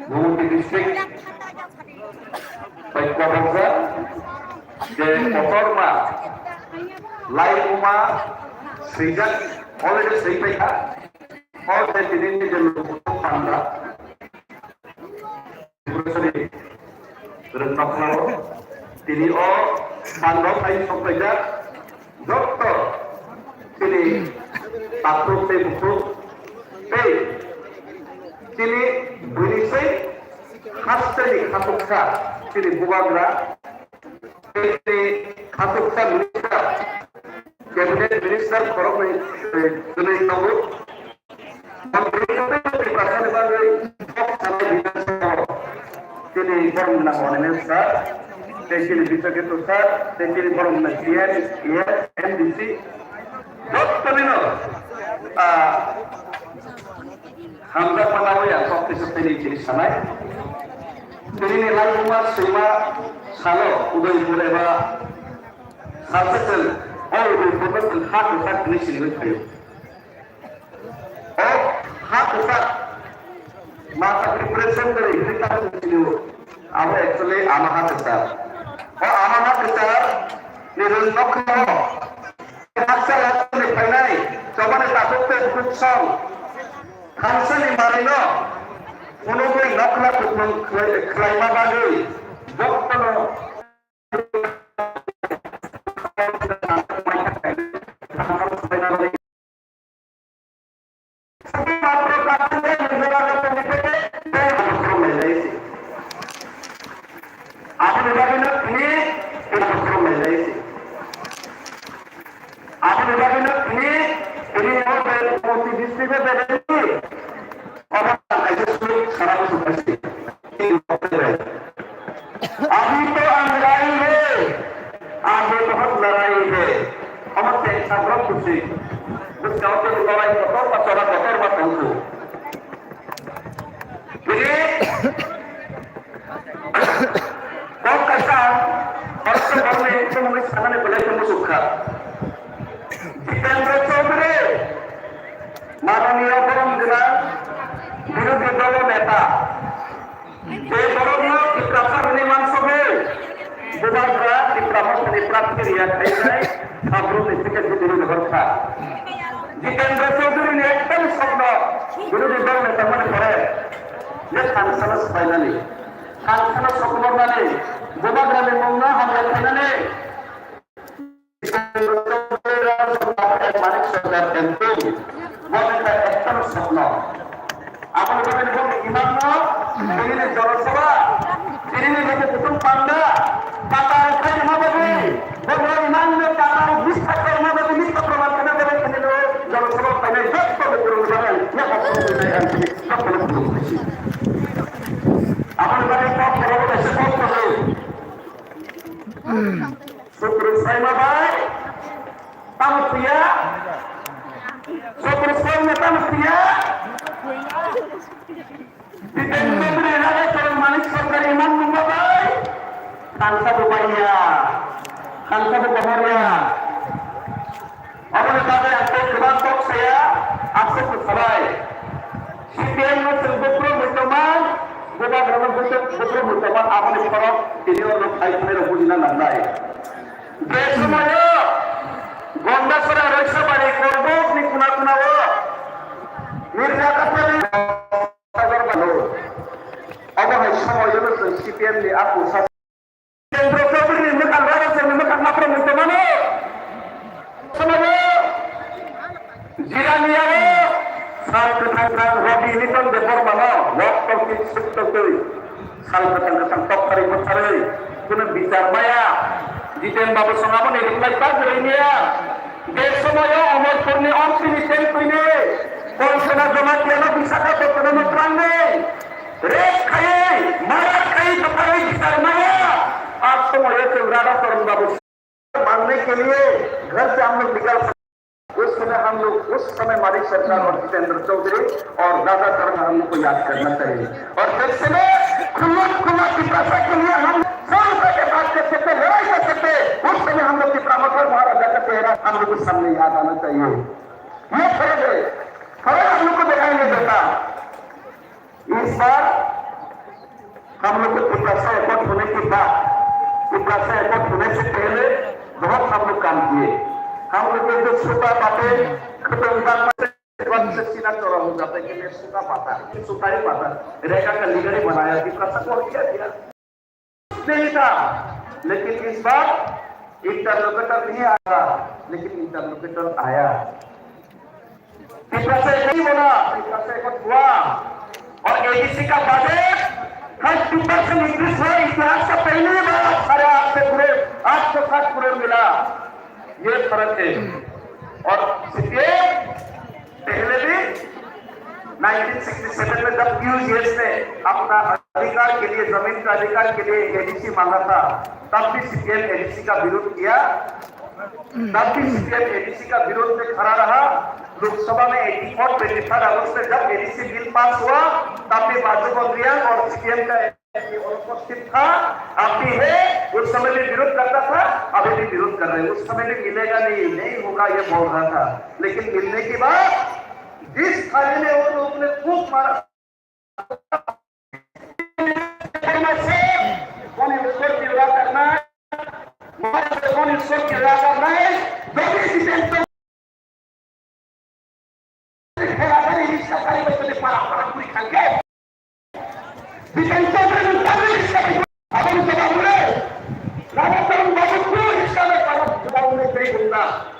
Bumi distrik baik Kapolda de Kotorma Lai Uma sejak oleh SPK oleh ini jalur Panda Renokno তিনি ও বান্ধব I সম্প্রদায় doctor তিনি তাত্ত্বিক মুক্ত এই তিনি বুঝিছে হাসতেনি খাতুকা তিনি বুবাগরা তিনি খাতুকা মিনিস্টার ক্যাবিনেট মিনিস্টার করবে তিনি নব মন্ত্রী প্রধান বাগে তিনি বর্ণনা করেন sir Tekil Bisakit Ustaz, Tekil Forum Nasional, NDC, Dr. Nino, Hamzah Panawi yang sokti seperti ini sana. Ini nilai umat semua salo udah mulai sahaja udah hak usaha ini sini kayu. Hak usaha mata represent dari kita sini. Aku actually amanat besar. Amanat besar nilai nokno. Hasil ni penai. Coba ni takut terkucang. Hasil ni marino. Menunggu nokna pun kelima lagi. Dokter. মাননীয় বরং জেলা বিরোধী দল নেতা এই বরণীয় টিপ্রাসার নির্মাণ সভে বুবাগরা টিপ্রামস্থানী প্রার্থী রিয়া খাইজাই সাবরুম থেকে বিরোধী ভরসা জিতেন্দ্র চৌধুরী একদম স্বপ্ন বিরোধী দল নেতা মনে করে যে সাংসদ ফাইনালি সাংসদ স্বপ্ন মানে বুবাগ্রামে মঙ্গা হামলা ফাইনালে মানিক সরকার কিন্তু mereka ekor sokno. Apa yang mereka imamno? Ini ni jorosoba. Ini ni mereka kutung panda. Kata saya mababi. Bahwa imamno kata bisa kau mababi bisa perbuatan kena dari ini lo jorosoba pada jatuh berperubahan. Ya apa yang ini? Apa yang ini? Apa yang mereka perbuatan sesuatu tu? Sutru saya mabai. Tahu dia? Soprosol neta mestinya ditempel berada dalam manik saudara iman membabai tanpa bupaya tanpa bupaya apa yang kata aku kebantok saya aku bersabai CPM betul-betul berteman bukan betul-betul berteman apa yang diperok ini orang kait merah pujinan nandai semuanya Gonda sudah rasa balik korbok ni kuna wo. Mirza kapal agar balu. Apa yang semua yang CPM ni aku sah. Kendro kapal ni mereka rasa saya mereka nak pergi mana? Semua jiran ni ada. Robi ini kan depor mana? Waktu kita seperti salah kata tok kari bercari, kena bicara maya. Jiten babu sangapun ini mulai tak ini ya. Desemaya umur purni optimism ini. Konsena jemaat yang bisa kata kena terang ni. Rek kaya, marah kaya terkait bicara maya. आज तो मुझे शिवराजा तरुण बाबू मांगने के लिए घर से हम लोग निकल उस समय हमारी सरकार और जितेंद्र चौधरी और दादा तरुण हम लोग को याद करना चाहिए और जब समय खुला की भाषा के लिए हम सौ के बात कर सकते लड़ाई कर सकते उस समय हम लोग की प्रामकर महाराजा का चेहरा हम लोग के सामने याद आना चाहिए। ये फर्क है, फर्क हम लोग को दिखाई नहीं देता। इस बार हम लोग को पैसा एकत्र होने के बाद पैसा एकत्र होने से पहले बहुत हम लोग काम किए। हम लोग जो सूता पाते से सीना चौड़ा हो जाता है कि मैं सूता पाता सूता ही पाता रेखा का लीडर ही बनाया कि पैसा को किया दिया नहीं था। लेकिन इस बार इंटरलोकेटर नहीं आया, लेकिन इंटरलोकेटर आया। पैसा नहीं बोला, पैसा एकत्र हुआ और एडीसी का बजट 30% इंक्रीज हुआ। इतिहास का पहली बार 860 करोड़ मिला। ये फर्क है। और सीपीएम पहले भी 1967 में जब यूएस ने अपना अधिकार के लिए जमीन का अधिकार के लिए एडीसी मांगा था तब भी सीपीएम एडीसी का विरोध किया। तब भी सीपीएम एडीसी का विरोध में खड़ा रहा। लोकसभा में 24 अगस्त में जब एडीसी बिल पास हुआ तब भी बाजू बंद्रिया और सीपीएम का उपस्थित था। अब भी है, उस समय भी विरोध करता था, अभी भी विरोध कर रहे हैं। उस समय भी मिलेगा नहीं होगा ये बोल रहा था, लेकिन मिलने के बाद जिस थाने में वो लोग ने खूब मारा कौन ईश्वर की रजा करना है, कौन ईश्वर की रजा करना है,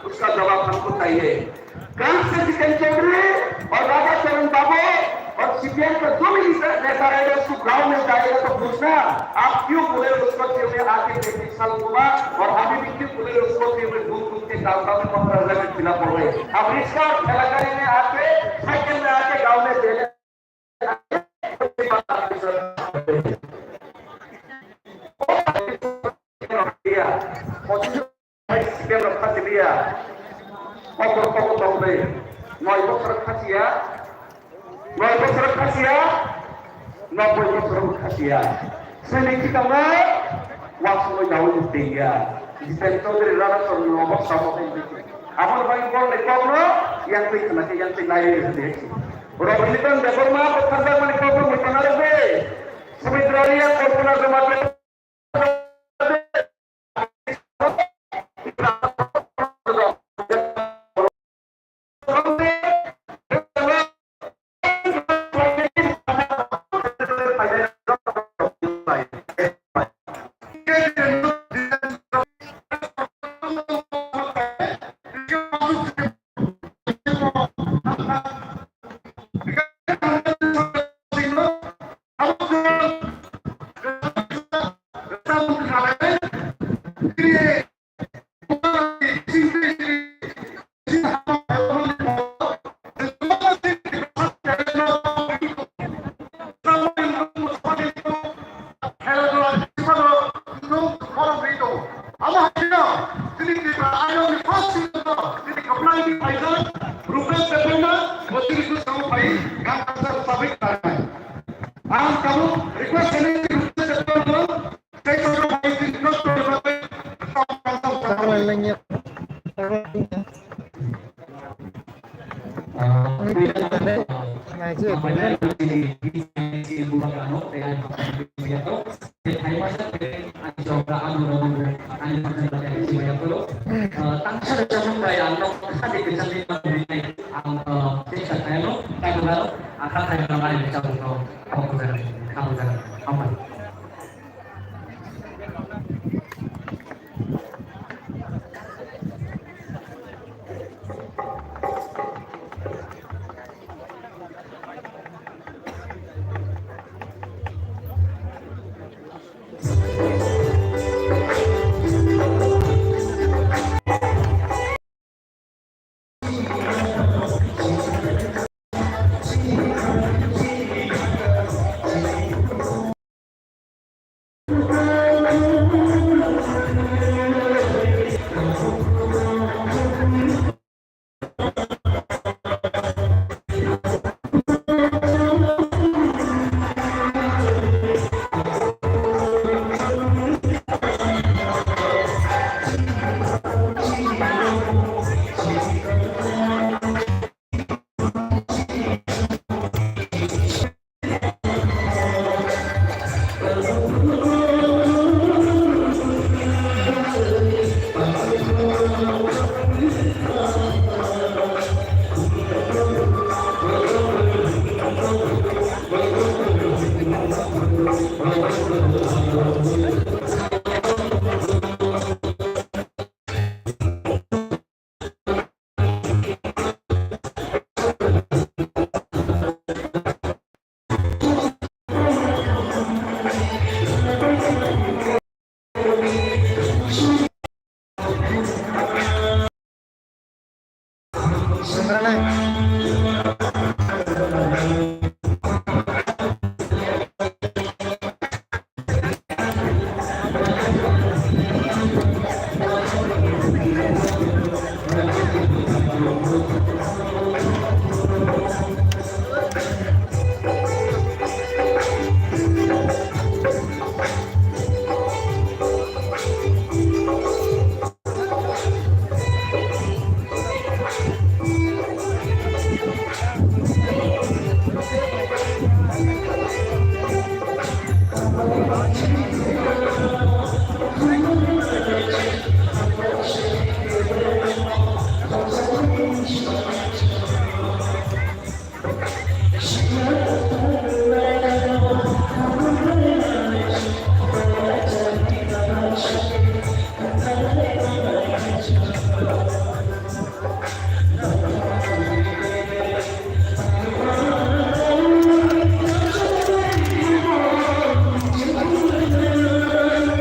उसका जवाब हमको चाहिए। कल से जितेंद्र चौधरी और राजा तरुण बाबू और सीपीएम का जो भी नेता रहेगा उसको गांव में जाएगा तो पूछना आप क्यों बोले उसको में आके 33 साल हुआ और अभी भी क्यों बोले उसको में दूध के गाँव में 15,000 में खिला पड़ रहे। अब रिक्शा और ठेलागाड़ी में आके साइकिल में आके गाँव में देने रखा दिया pokok-pokok tahu mau itu berkhasia sedikit kamu waktu jauh tinggi Jiten Chowdhury rada terlalu sama ini apa lagi boleh kalau yang nanti yang lain itu orang ini kan deforma bekerja menikmati bukan ada sebenarnya korporat jemaat তোমরা নাই